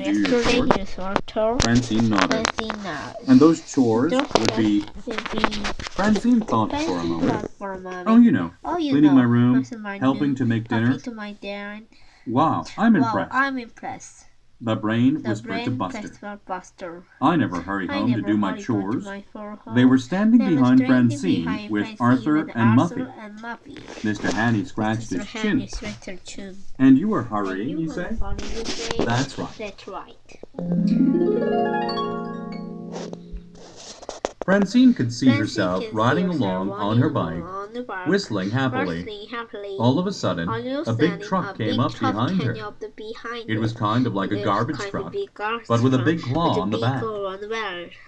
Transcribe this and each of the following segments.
to do your chores? Francine nodded. And those chores would be... Francine thought for a moment. Oh, you know, cleaning my room, helping to make dinner. Wow, I'm impressed. The brain whispered to Buster. I never hurry home to do my chores. They were standing behind Francine with Arthur and Muffy. Mr. Hanny scratched his chin. And you were hurrying, you say? That's right. Francine could see herself riding along on her bike, whistling happily. All of a sudden, a big truck came up behind her. It was kind of like a garbage truck, but with a big claw on the back.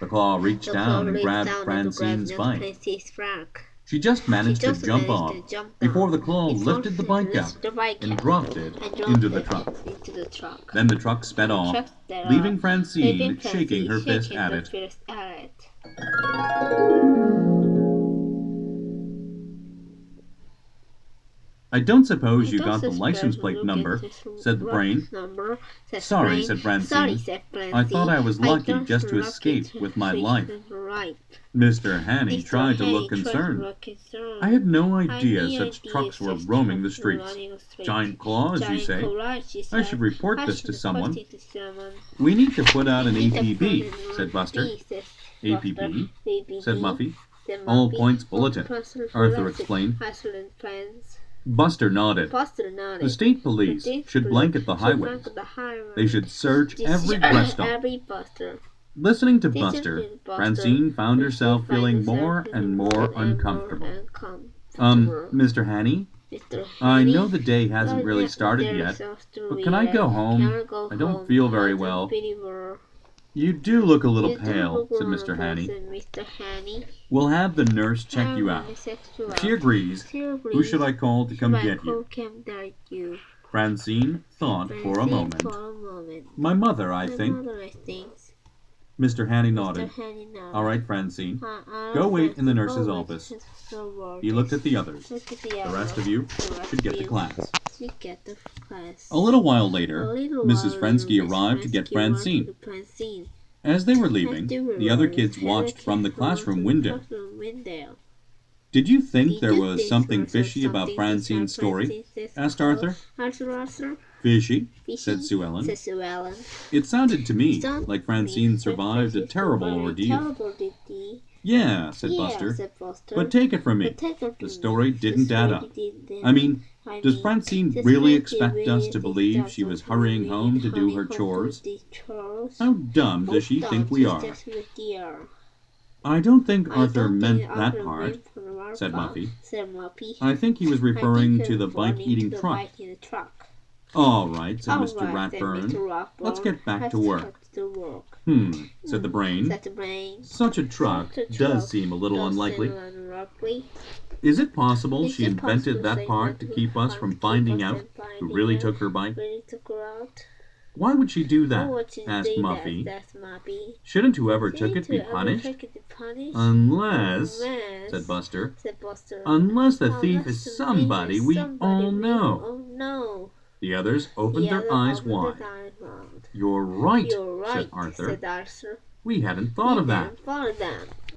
The claw reached down and grabbed Francine's bike. She just managed to jump off before the claw lifted the bike up and dropped it into the truck. Then the truck sped off, leaving Francine shaking her fist at it. I don't suppose you got the license plate number, said the brain. Sorry, said Francine. I thought I was lucky just to escape with my life. Mr. Hanny tried to look concerned. I had no idea such trucks were roaming the streets. Giant claws, you say? I should report this to someone. We need to put out an APB, said Buster. APB, said Muffy. All Points Bulletin, Arthur explained. Buster nodded. The state police should blanket the highways. They should search every rest stop. Listening to Buster, Francine found herself feeling more and more uncomfortable. Mr. Hanny? I know the day hasn't really started yet, but can I go home? I don't feel very well. You do look a little pale, said Mr. Hanny. We'll have the nurse check you out. If she agrees, who should I call to come get you? Francine thought for a moment. My mother, I think. Mr. Hanny nodded. All right, Francine. Go wait in the nurse's office. He looked at the others. The rest of you should get to class. A little while later, Mrs. Frensky arrived to get Francine. As they were leaving, the other kids watched from the classroom window. Did you think there was something fishy about Francine's story? Asked Arthur. Fishy, said Sue Ellen. It sounded to me like Francine survived a terrible ordeal. Yeah, said Buster. But take it from me, the story didn't add up. I mean, does Francine really expect us to believe she was hurrying home to do her chores? How dumb does she think we are? I don't think Arthur meant that part, said Muffy. I think he was referring to the bike-eating truck. All right, said Mr. Ratburn. Let's get back to work. Said the brain. Such a truck does seem a little unlikely. Is it possible she invented that part to keep us from finding out who really took her bike? Why would she do that? Asked Muffy. Shouldn't whoever took it be punished? Unless, said Buster, unless the thief is somebody we all know. The others opened their eyes wide. You're right, said Arthur. We hadn't thought of that.